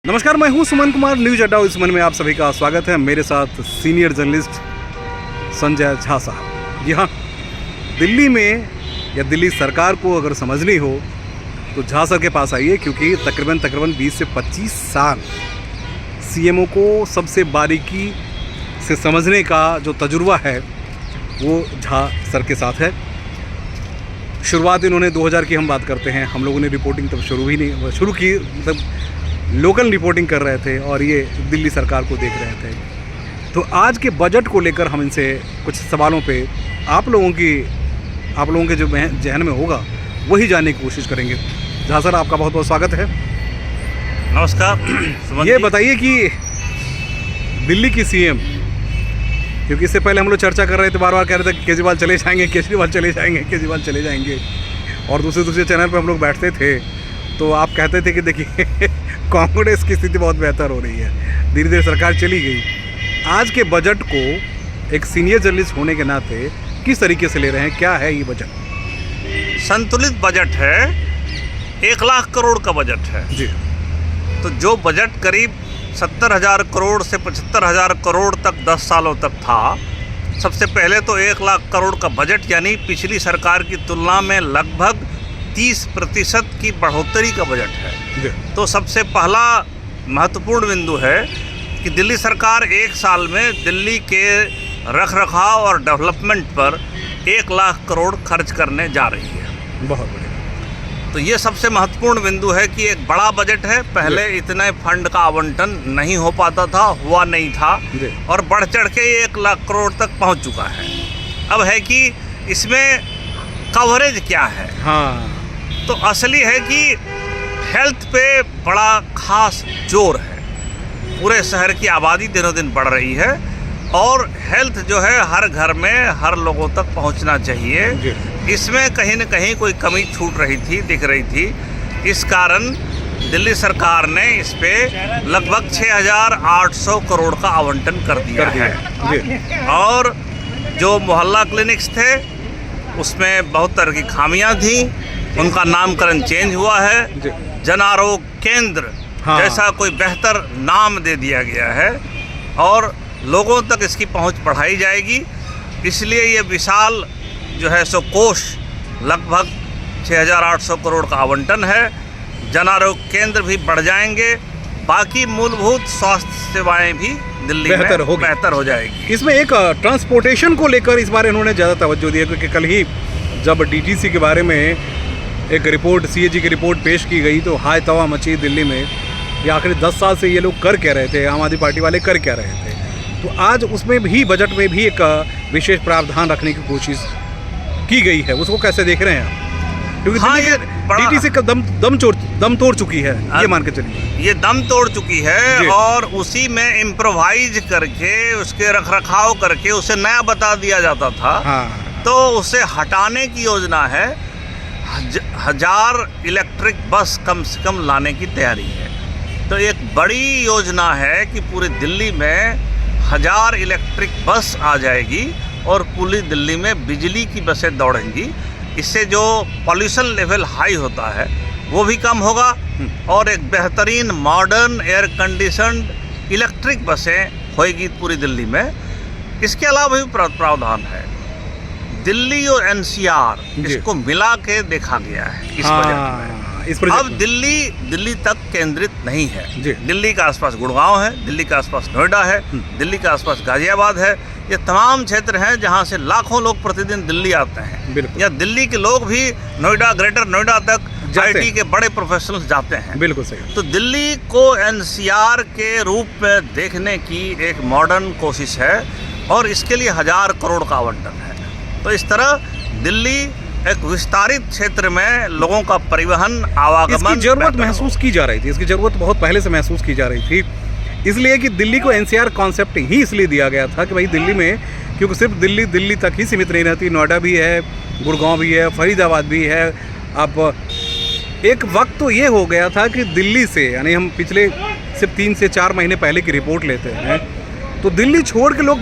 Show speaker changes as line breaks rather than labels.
नमस्कार, मैं हूं सुमन कुमार, न्यूज अड्डा सुमन में आप सभी का स्वागत है। मेरे साथ सीनियर जर्नलिस्ट संजय झा साहब। जी हाँ, दिल्ली में या दिल्ली सरकार को अगर समझनी हो तो झा सर के पास आइए, क्योंकि तकरीबन 20 से 25 साल सीएमओ को सबसे बारीकी से समझने का जो तजुर्बा है वो झा सर के साथ है। शुरुआत इन्होंने 2000 की हम बात करते हैं, हम लोगों ने रिपोर्टिंग तब शुरू की, मतलब लोकल रिपोर्टिंग कर रहे थे और ये दिल्ली सरकार को देख रहे थे। तो आज के बजट को लेकर हम इनसे कुछ सवालों पे आप लोगों के जो जहन में होगा वही जानने की कोशिश करेंगे। झा सर, आपका बहुत बहुत स्वागत है।
नमस्कार।
ये बताइए कि दिल्ली की सीएम, क्योंकि इससे पहले हम लोग चर्चा कर रहे थे, बार बार कह रहे थे कि केजरीवाल चले जाएंगे, और दूसरे चैनल पर हम लोग बैठते थे तो आप कहते थे कि देखिए कांग्रेस की स्थिति बहुत बेहतर हो रही है, धीरे धीरे सरकार चली गई। आज के बजट को एक सीनियर जर्नलिस्ट होने के नाते किस तरीके से ले रहे हैं? क्या है ये बजट?
संतुलित बजट है, 1 लाख करोड़ का बजट है
जी।
तो जो बजट करीब 70,000 करोड़ से 75,000 करोड़ तक 10 सालों तक था, सबसे पहले तो 1 लाख करोड़ का बजट यानी पिछली सरकार की तुलना में लगभग 30% की बढ़ोतरी का बजट है। तो सबसे पहला महत्वपूर्ण बिंदु है कि दिल्ली सरकार 1 साल में दिल्ली के रखरखाव और डेवलपमेंट पर 1 लाख करोड़ खर्च करने जा रही है।
बहुत बढ़िया।
तो ये सबसे महत्वपूर्ण बिंदु है कि एक बड़ा बजट है। पहले इतने फंड का आवंटन नहीं हो पाता था, हुआ नहीं था, और बढ़ चढ़ के 1 लाख करोड़ तक पहुंच चुका है। अब है कि इसमें कवरेज क्या है।
हाँ,
तो असली है कि हेल्थ पे बड़ा खास जोर है। पूरे शहर की आबादी दिनों दिन बढ़ रही है और हेल्थ जो है हर घर में हर लोगों तक पहुंचना चाहिए। इसमें कहीं न कहीं कोई कमी छूट रही थी, दिख रही थी। इस कारण दिल्ली सरकार ने इस पे लगभग 6,800 करोड़ का आवंटन कर दिया है। और जो मोहल्ला क्लिनिक्स थे उसमें बहुत तरह की खामियां थी, उनका नामकरण चेंज हुआ है, जन आरोग्य केंद्र जैसा कोई बेहतर नाम दे दिया गया है और लोगों तक इसकी पहुंच बढ़ाई जाएगी। इसलिए ये विशाल जो है सो कोष लगभग 6,800 करोड़ का आवंटन है। जन आरोग्य केंद्र भी बढ़ जाएंगे, बाकी मूलभूत स्वास्थ्य सेवाएं भी दिल्ली में बेहतर हो जाएगी।
इसमें एक ट्रांसपोर्टेशन को लेकर इस बार इन्होंने ज़्यादा तवज्जो दिया, क्योंकि कल ही जब डीटीसी के बारे में एक रिपोर्ट, सीएजी की रिपोर्ट पेश की गई तो हाय तवा मची दिल्ली में। ये आखिर 10 साल से ये लोग कर क्या रहे थे, आम आदमी पार्टी वाले कर क्या रहे थे। तो आज उसमें भी, बजट में भी एक विशेष प्रावधान रखने की कोशिश की गई है, उसको कैसे देख रहे हैं आप? क्योंकि
हाँ, ये
डीटीसी का दम तोड़ चुकी है, ये मान के चलिए।
ये दम तोड़ चुकी है और उसी में इम्प्रोवाइज करके, उसके रखरखाव करके उसे नया बता दिया जाता था।
हाँ।
तो उसे हटाने की योजना है। 1000 इलेक्ट्रिक बस कम से कम लाने की तैयारी है। तो एक बड़ी योजना है कि पूरी दिल्ली में 1000 इलेक्ट्रिक बस आ जाएगी और पूरी दिल्ली में बिजली की बसें दौड़ेंगी। इससे जो पॉल्यूशन लेवल हाई होता है वो भी कम होगा और एक बेहतरीन मॉडर्न एयर कंडीशन्ड इलेक्ट्रिक बसें होएगी पूरी दिल्ली में। इसके अलावा भी प्रावधान है। दिल्ली और एनसीआर इसको मिला के देखा गया है इस बजट में। अब दिल्ली तक केंद्रित नहीं है। दिल्ली के आसपास गुड़गांव है, दिल्ली के आसपास नोएडा है, दिल्ली के आसपास गाजियाबाद है। ये तमाम क्षेत्र हैं जहां से लाखों लोग प्रतिदिन दिल्ली आते हैं। या दिल्ली के लोग भी नोएडा, ग्रेटर नोएडा तक आईटी के बड़े प्रोफेशनल्स जाते हैं।
बिल्कुल सही।
तो दिल्ली को एनसीआर के रूप में देखने की एक मॉडर्न कोशिश है और इसके लिए 1000 करोड़ का आवंटन है। तो इस तरह दिल्ली एक विस्तारित क्षेत्र में लोगों का परिवहन, आवागमन,
इसकी जरूरत महसूस की जा रही थी। इसकी जरूरत बहुत पहले से महसूस की जा रही थी, इसलिए कि दिल्ली को एनसीआर कॉन्सेप्ट ही इसलिए दिया गया था कि भाई दिल्ली में, क्योंकि सिर्फ दिल्ली तक ही सीमित नहीं रहती, नोएडा भी है, गुड़गांव भी है, फरीदाबाद भी है। अब एक वक्त तो ये हो गया था कि दिल्ली से, यानी हम पिछले सिर्फ 3 से 4 महीने पहले की रिपोर्ट लेते हैं तो दिल्ली छोड़ के लोग